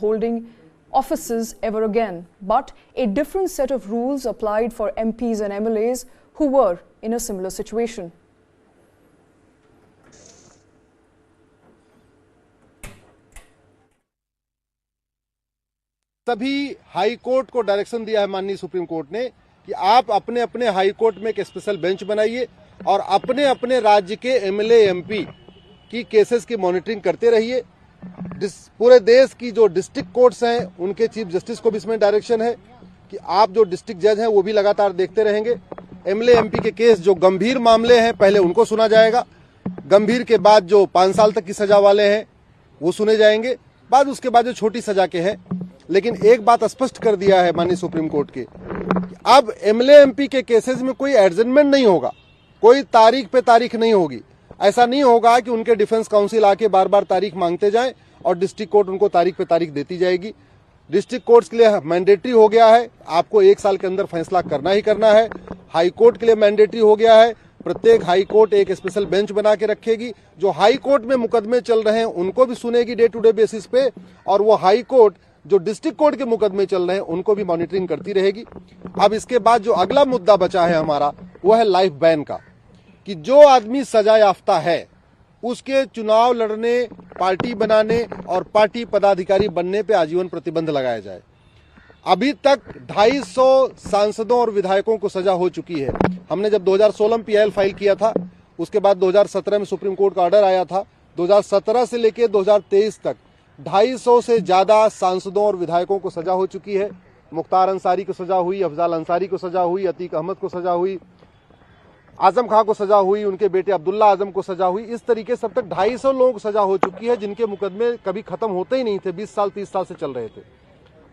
holding offices ever again. But a different set of rules applied for MPs and MLAs who were in a similar situation. तभी high court को direction दिया है माननीय supreme court ने कि आप अपने अपने हाई कोर्ट में एक स्पेशल बेंच बनाइए और अपने अपने राज्य के एमएलए एमपी की केसेस की मॉनिटरिंग करते रहिए। पूरे देश की जो डिस्ट्रिक्ट कोर्ट्स हैं उनके चीफ जस्टिस को भी इसमें डायरेक्शन है कि आप जो डिस्ट्रिक्ट जज हैं वो भी लगातार देखते रहेंगे। एमएलए एमपी के केस जो गंभीर मामले हैं पहले उनको सुना जाएगा, गंभीर के बाद जो 5 साल तक की सजा वाले हैं वो सुने जाएंगे, बाद उसके बाद जो छोटी सजा के हैं। लेकिन एक बात स्पष्ट कर दिया है माननीय सुप्रीम कोर्ट के, अब एमएलए एमपी के केसेस में कोई एडजमेंट नहीं होगा, कोई तारीख पे तारीख नहीं होगी। ऐसा नहीं होगा कि उनके डिफेंस काउंसिल आके बार बार तारीख मांगते जाएं और डिस्ट्रिक्ट कोर्ट उनको तारीख पे तारीख देती जाएगी। डिस्ट्रिक्ट कोर्ट्स के लिए मैंडेटरी हो गया है, आपको 1 साल के अंदर फैसला करना ही करना है। हाई कोर्ट के लिए मैंडेटरी हो गया है, प्रत्येक हाई कोर्ट एक स्पेशल बेंच बना के रखेगी, जो हाई कोर्ट में मुकदमे चल रहे हैं उनको भी सुनेगी डे टू डे बेसिस पे, और वो हाई कोर्ट जो डिस्ट्रिक्ट कोर्ट के मुकदमे चल रहे हैं उनको भी मॉनिटरिंग करती रहेगी। अब इसके बाद जो अगला मुद्दा बचा है हमारा वो है लाइफ बैन का, कि जो आदमी सजा याफ्ता है उसके चुनाव लड़ने, पार्टी बनाने और पार्टी पदाधिकारी बनने पे आजीवन प्रतिबंध लगाया जाए। अभी तक 250 सांसदों और विधायकों को सजा हो चुकी है। हमने जब 2016 में पीआईएल फाइल किया था, उसके बाद 2017 में सुप्रीम कोर्ट का ऑर्डर आया था। 2017 से लेकर 2023 तक 250 से ज्यादा सांसदों और विधायकों को सजा हो चुकी है। मुख्तार अंसारी को सजा हुई, अफजाल अंसारी को सजा हुई, अतीक अहमद को सजा हुई, आजम खां को सजा हुई, उनके बेटे अब्दुल्ला आजम को सजा हुई। इस तरीके से अब तक 250 लोगों को सजा हो चुकी है जिनके मुकदमे कभी खत्म होते ही नहीं थे, 20 साल 30 साल से चल रहे थे।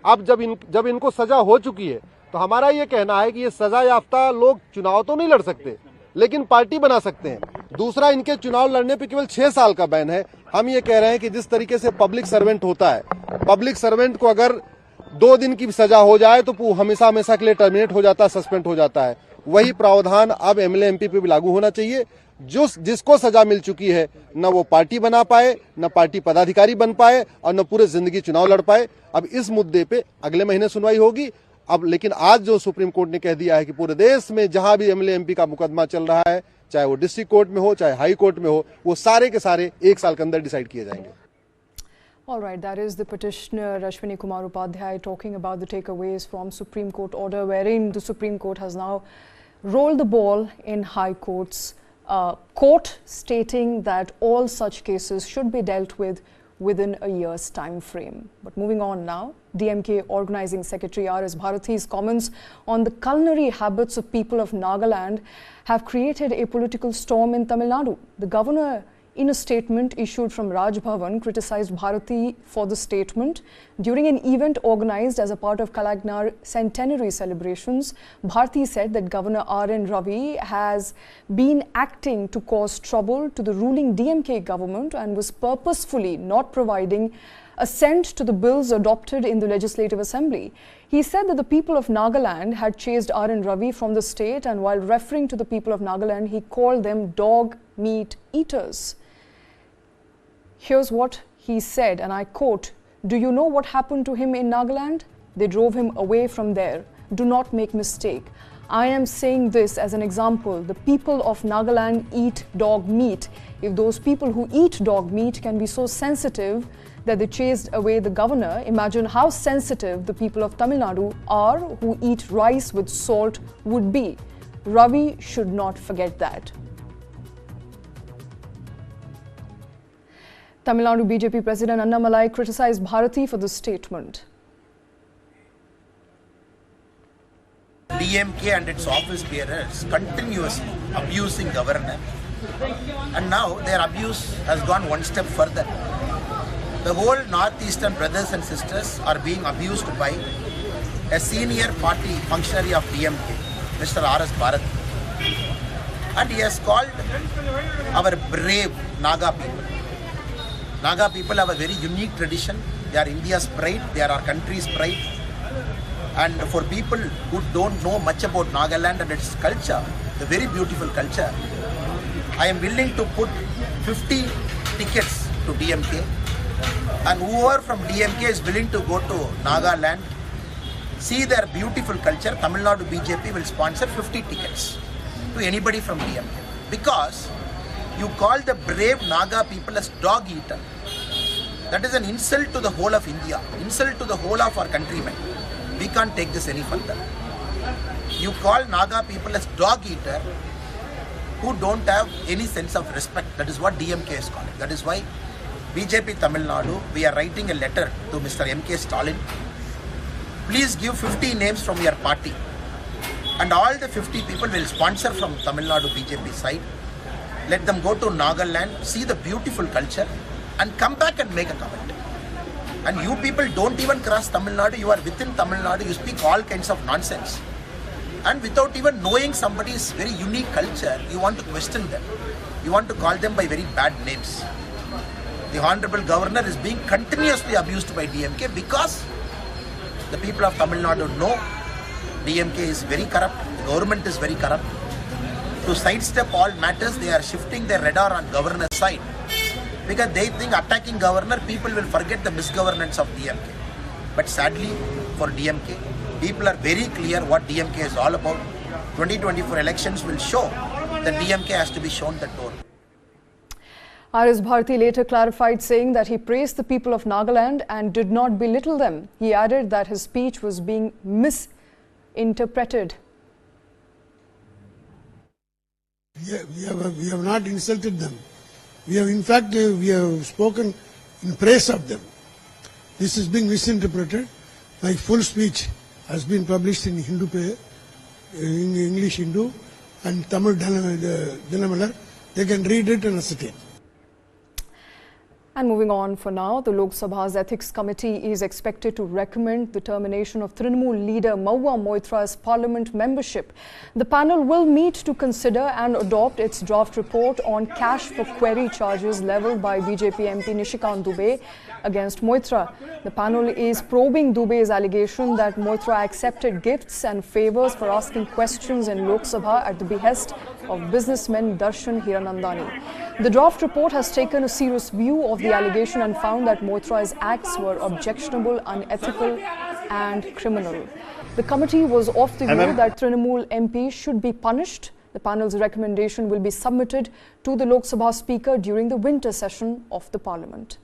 अब जब इनको सजा हो चुकी है तो हमारा ये कहना है कि ये सजा याफ्ता लोग चुनाव तो नहीं लड़ सकते लेकिन पार्टी बना सकते हैं। दूसरा, इनके चुनाव लड़ने पे केवल 6 साल का बैन है। हम ये कह रहे हैं कि जिस तरीके से पब्लिक सर्वेंट होता है, पब्लिक सर्वेंट को अगर 2 दिन की सजा हो जाए तो वो हमेशा हमेशा के लिए टर्मिनेट हो जाता है, सस्पेंड हो जाता है। वही प्रावधान अब एमएलए एमपी पे भी लागू होना चाहिए। जिसको सजा मिल चुकी है न वो पार्टी बना पाए, न पार्टी पदाधिकारी बन पाए और न पूरे जिंदगी चुनाव लड़ पाए। अब इस मुद्दे पे अगले महीने सुनवाई होगी। अब लेकिन आज जो सुप्रीम कोर्ट ने कह दिया है कि पूरे देश में जहां भी एमएलए एमपी का मुकदमा चल रहा है, चाहे वो डिस्ट्रिक्ट कोर्ट में हो चाहे हाई कोर्ट में हो, वो सारे के सारे 1 साल के अंदर डिसाइड किए जाएंगे। All right, that is the petitioner Ashwini Kumar Upadhyay talking about the takeaways from Supreme Court order, wherein the Supreme Court has now rolled the ball in High Court's court, stating that all such cases should be dealt with within a year's time frame. But moving on now, DMK Organizing Secretary R.S. Bharathi's comments on the culinary habits of people of Nagaland have created a political storm in Tamil Nadu. The governor, in a statement issued from Raj Bhavan, criticized Bharati for the statement. During an event organized as a part of Kalagnar centenary celebrations, Bharati said that Governor R.N. Ravi has been acting to cause trouble to the ruling DMK government and was purposefully not providing assent to the bills adopted in the Legislative Assembly. He said that the people of Nagaland had chased R.N. Ravi from the state, and while referring to the people of Nagaland, he called them dog meat eaters. Here's what he said, and I quote, "Do you know what happened to him in Nagaland? They drove him away from there. Do not make mistake. I am saying this as an example. The people of Nagaland eat dog meat. If those people who eat dog meat can be so sensitive that they chased away the governor, imagine how sensitive the people of Tamil Nadu are who eat rice with salt would be. Ravi should not forget that." Tamil Nadu BJP President Annamalai criticized Bharati for the statement. DMK and its office bearers continuously abusing governor, and now their abuse has gone one step further. The whole northeastern brothers and sisters are being abused by a senior party functionary of DMK, Mr. R.S. Bharati, and he has called our brave Naga people. Naga people have a very unique tradition. They are India's pride, they are our country's pride. And for people who don't know much about Nagaland and its culture, the very beautiful culture, I am willing to put 50 tickets to DMK And whoever from DMK is willing to go to Nagaland, see their beautiful culture, Tamil Nadu BJP will sponsor 50 tickets to anybody from DMK. Because you call the brave Naga people as dog eater. That is an insult to the whole of India, insult to the whole of our countrymen. We can't take this any further. You call Naga people as dog eater who don't have any sense of respect. That is what DMK is calling. That is why BJP Tamil Nadu, we are writing a letter to Mr. MK Stalin. Please give 50 names from your party. And all the 50 people will sponsor from Tamil Nadu BJP side. Let them go to Nagaland, see the beautiful culture and come back and make a comment. And you people don't even cross Tamil Nadu, you are within Tamil Nadu, you speak all kinds of nonsense. And without even knowing somebody's very unique culture, you want to question them. You want to call them by very bad names. The Honorable Governor is being continuously abused by DMK because the people of Tamil Nadu know DMK is very corrupt, the government is very corrupt. To sidestep all matters, they are shifting their radar on governor's side. Because they think attacking governor, people will forget the misgovernance of DMK. But sadly, for DMK, people are very clear what DMK is all about. 2024 elections will show that DMK has to be shown the door. R.S. Bharti later clarified, saying that he praised the people of Nagaland and did not belittle them. He added that his speech was being misinterpreted. We have not insulted them. We have, in fact, we have spoken in praise of them. This is being misinterpreted. My full speech has been published in Hindu, in English Hindu and Tamil Dinamalar. They can read it and ascertain. And moving on for now, the Lok Sabha's Ethics Committee is expected to recommend the termination of Trinamool leader Mahua Moitra's parliament membership. The panel will meet to consider and adopt its draft report on cash for query charges levelled by BJP MP Nishikant Dubey against Moitra. The panel is probing Dubey's allegation that Moitra accepted gifts and favours for asking questions in Lok Sabha at the behest of businessman Darshan Hiranandani. The draft report has taken a serious view of the allegation and found that Moitra's acts were objectionable, unethical and criminal. The committee was of the view that Trinamool MP should be punished. The panel's recommendation will be submitted to the Lok Sabha Speaker during the winter session of the Parliament.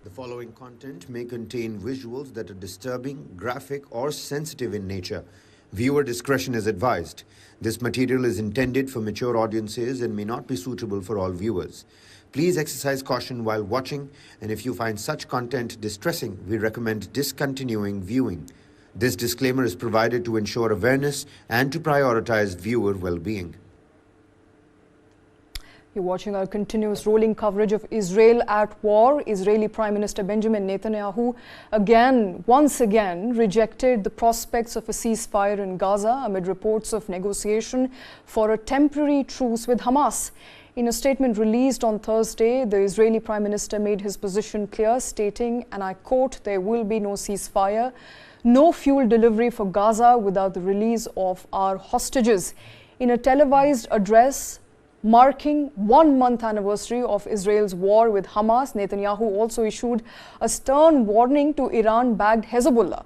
The following content may contain visuals that are disturbing, graphic, or sensitive in nature. Viewer discretion is advised. This material is intended for mature audiences and may not be suitable for all viewers. Please exercise caution while watching, and if you find such content distressing, we recommend discontinuing viewing. This disclaimer is provided to ensure awareness and to prioritize viewer well-being. You're watching our continuous rolling coverage of Israel at war. Israeli Prime Minister Benjamin Netanyahu once again rejected the prospects of a ceasefire in Gaza amid reports of negotiation for a temporary truce with Hamas. In a statement released on Thursday, the Israeli Prime Minister made his position clear, stating, and I quote, "There will be no ceasefire, no fuel delivery for Gaza without the release of our hostages." In a televised address marking 1-month anniversary of Israel's war with Hamas, Netanyahu also issued a stern warning to Iran-backed Hezbollah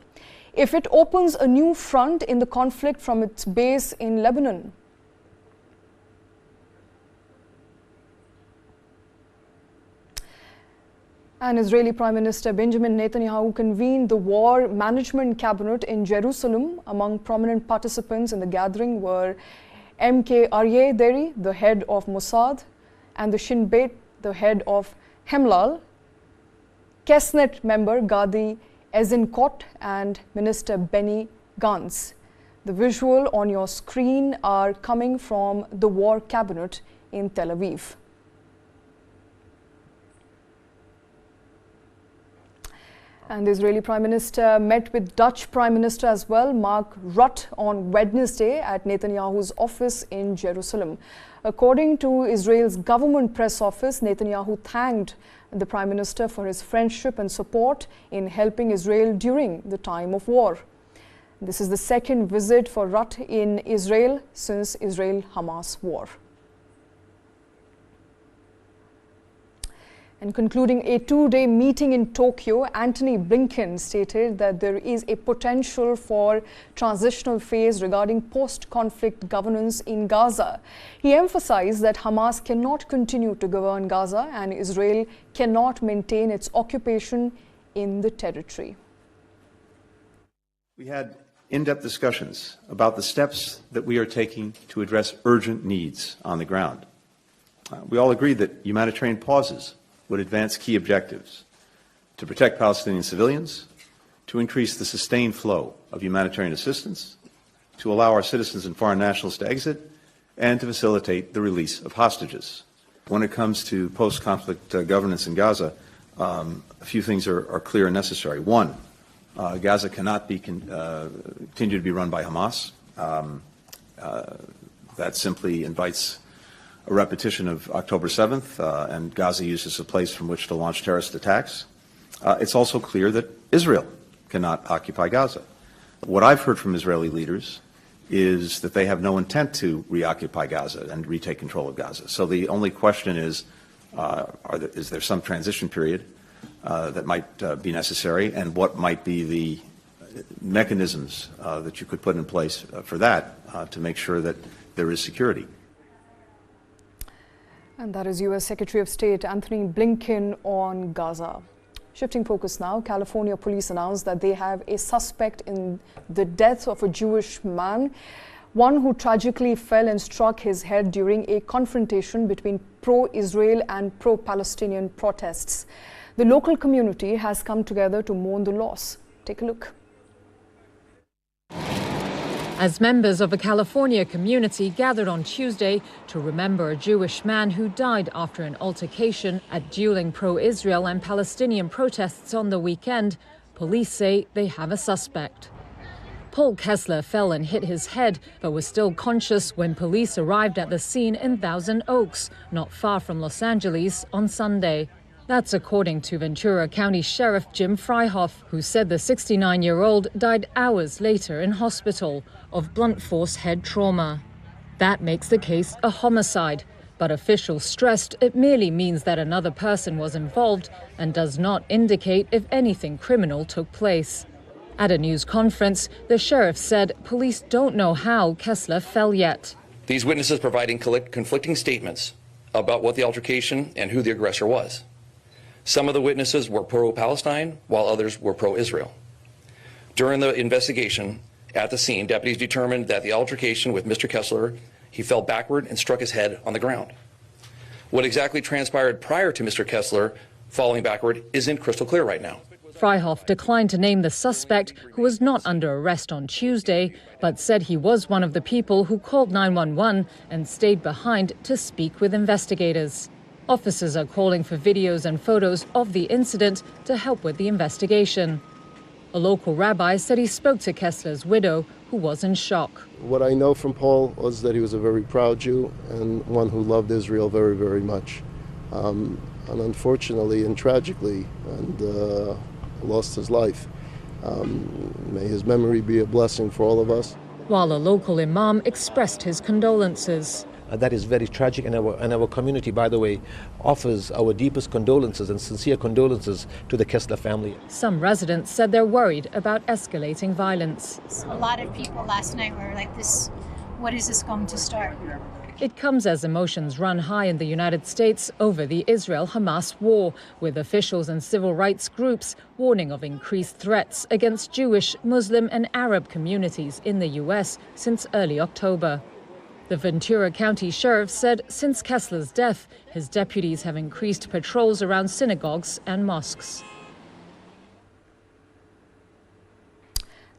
if it opens a new front in the conflict from its base in Lebanon. And Israeli Prime Minister Benjamin Netanyahu convened the War Management Cabinet in Jerusalem. Among prominent participants in the gathering were M.K. Aryeh Deri, the head of Mossad, and the Shin Bet, the head of Hemlal, Knesset member Gadi Eisenkot, and Minister Benny Gantz. The visual on your screen are coming from the War Cabinet in Tel Aviv. And the Israeli Prime Minister met with Dutch Prime Minister as well, Mark Rutte, on Wednesday at Netanyahu's office in Jerusalem. According to Israel's government press office, Netanyahu thanked the Prime Minister for his friendship and support in helping Israel during the time of war. This is the second visit for Rutte in Israel since Israel-Hamas war. And concluding a two-day meeting in Tokyo, Antony Blinken stated that there is a potential for transitional phase regarding post-conflict governance in Gaza. He emphasized that Hamas cannot continue to govern Gaza and Israel cannot maintain its occupation in the territory. We had in-depth discussions about the steps that we are taking to address urgent needs on the ground. We all agreed that humanitarian pauses would advance key objectives: to protect Palestinian civilians, to increase the sustained flow of humanitarian assistance, to allow our citizens and foreign nationals to exit, and to facilitate the release of hostages. When it comes to post-conflict governance in Gaza, a few things are clear and necessary. One, Gaza cannot be continue to be run by Hamas. That simply invites a repetition of October 7th, and Gaza used as a place from which to launch terrorist attacks. It's also clear that Israel cannot occupy Gaza. What I've heard from Israeli leaders is that they have no intent to reoccupy Gaza and retake control of Gaza. So the only question is there some transition period that might be necessary, and what might be the mechanisms that you could put in place for that to make sure that there is security. And that is U.S. Secretary of State Antony Blinken on Gaza. Shifting focus now, California police announced that they have a suspect in the death of a Jewish man, one who tragically fell and struck his head during a confrontation between pro-Israel and pro-Palestinian protests. The local community has come together to mourn the loss. Take a look. As members of a California community gathered on Tuesday to remember a Jewish man who died after an altercation at dueling pro-Israel and Palestinian protests on the weekend, police say they have a suspect. Paul Kessler fell and hit his head, but was still conscious when police arrived at the scene in Thousand Oaks, not far from Los Angeles, on Sunday. That's according to Ventura County Sheriff Jim Freihoff, who said the 69-year-old died hours later in hospital of blunt force head trauma. That makes the case a homicide, but officials stressed it merely means that another person was involved and does not indicate if anything criminal took place. At a news conference, the sheriff said police don't know how Kessler fell yet. These witnesses providing conflicting statements about what the altercation and who the aggressor was. Some of the witnesses were pro-Palestine, while others were pro-Israel. During the investigation at the scene, deputies determined that the altercation with Mr. Kessler, he fell backward and struck his head on the ground. What exactly transpired prior to Mr. Kessler falling backward isn't crystal clear right now. Freihoff declined to name the suspect, who was not under arrest on Tuesday, but said he was one of the people who called 911 and stayed behind to speak with investigators. Officers are calling for videos and photos of the incident to help with the investigation. A local rabbi said he spoke to Kessler's widow, who was in shock. What I know from Paul was that he was a very proud Jew and one who loved Israel very, very much. And unfortunately and tragically, lost his life. May his memory be a blessing for all of us. While a local imam expressed his condolences. That is very tragic, and our community, by the way, offers our deepest condolences and sincere condolences to the Kessler family. Some residents said they're worried about escalating violence. A lot of people last night were like, what is this going to start? It comes as emotions run high in the United States over the Israel-Hamas war, with officials and civil rights groups warning of increased threats against Jewish, Muslim and Arab communities in the U.S. since early October. The Ventura County Sheriff said since Kessler's death, his deputies have increased patrols around synagogues and mosques.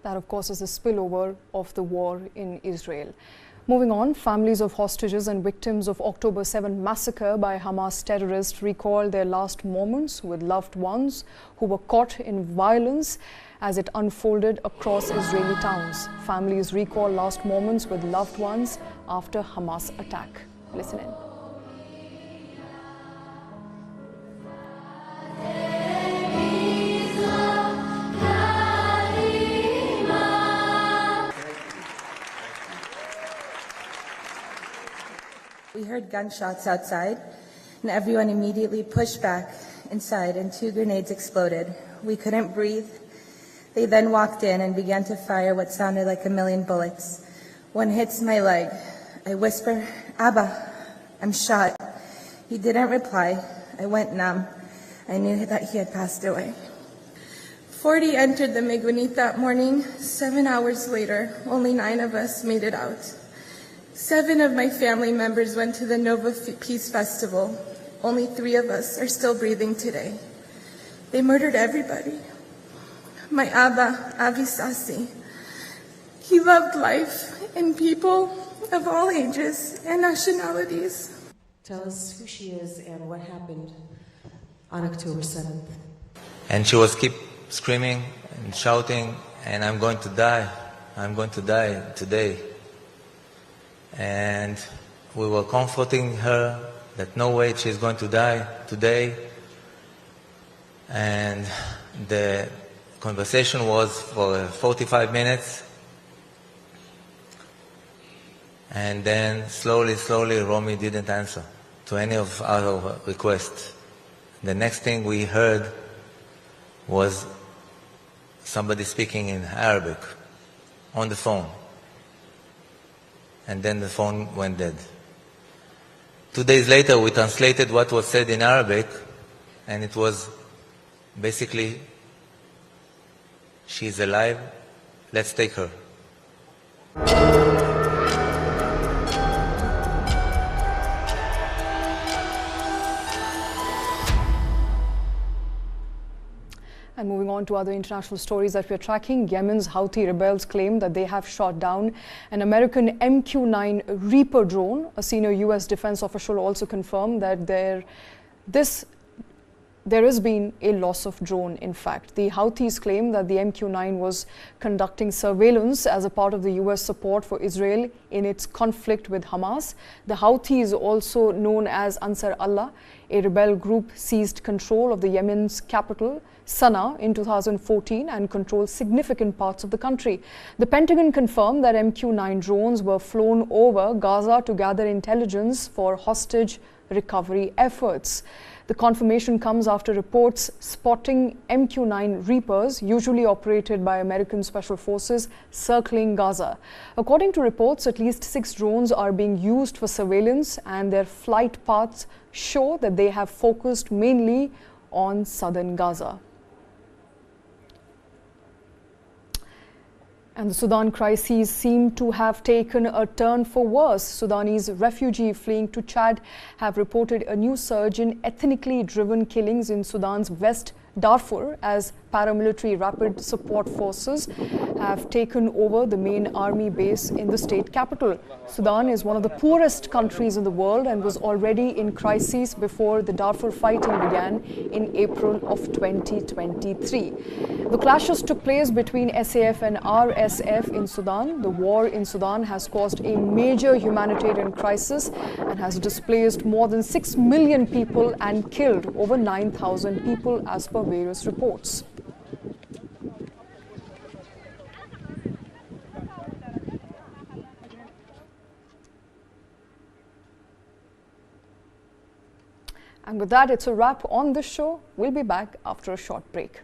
That, of course, is a spillover of the war in Israel. Moving on, families of hostages and victims of October 7 massacre by Hamas terrorists recall their last moments with loved ones who were caught in violence as it unfolded across Israeli towns. Families recall last moments with loved ones after Hamas attack. Listen in. We heard gunshots outside, and everyone immediately pushed back inside, and 2 grenades exploded. We couldn't breathe. They then walked in and began to fire what sounded like 1,000,000 bullets. One hits my leg. I whisper, "Abba, I'm shot." He didn't reply. I went numb. I knew that he had passed away. 40 entered the Megunit that morning. 7 hours later, only 9 of us made it out. 7 of my family members went to the Nova Peace Festival. Only 3 of us are still breathing today. They murdered everybody. My Abba, Avi Sassi, he loved life and people of all ages and nationalities. Tell us who she is and what happened on October 7th. And she was keep screaming and shouting, and I'm going to die today. And we were comforting her that no way she's going to die today. And the conversation was for 45 minutes. And then slowly, Romy didn't answer to any of our requests. The next thing we heard was somebody speaking in Arabic on the phone. And then the phone went dead. 2 days later, we translated what was said in Arabic, and it was basically, "She's alive, let's take her." And moving on to other international stories that we're tracking, Yemen's Houthi rebels claim that they have shot down an American MQ-9 Reaper drone. A senior U.S. defense official also confirmed that there has been a loss of drone, in fact. The Houthis claim that the MQ-9 was conducting surveillance as a part of the U.S. support for Israel in its conflict with Hamas. The Houthis, also known as Ansar Allah, a rebel group, seized control of the Yemen's capital, Sana'a, in 2014 and controlled significant parts of the country. The Pentagon confirmed that MQ-9 drones were flown over Gaza to gather intelligence for hostage recovery efforts. The confirmation comes after reports spotting MQ-9 Reapers, usually operated by American Special Forces, circling Gaza. According to reports, at least 6 drones are being used for surveillance, and their flight paths show that they have focused mainly on southern Gaza. And the Sudan crises seem to have taken a turn for worse. Sudanese refugees fleeing to Chad have reported a new surge in ethnically driven killings in Sudan's West Darfur as paramilitary rapid support forces have taken over the main army base in the state capital. Sudan is one of the poorest countries in the world and was already in crisis before the Darfur fighting began in April of 2023. The clashes took place between SAF and RSF in Sudan. The war in Sudan has caused a major humanitarian crisis and has displaced more than 6 million people and killed over 9,000 people as per various reports. And with that, it's a wrap on this show. We'll be back after a short break.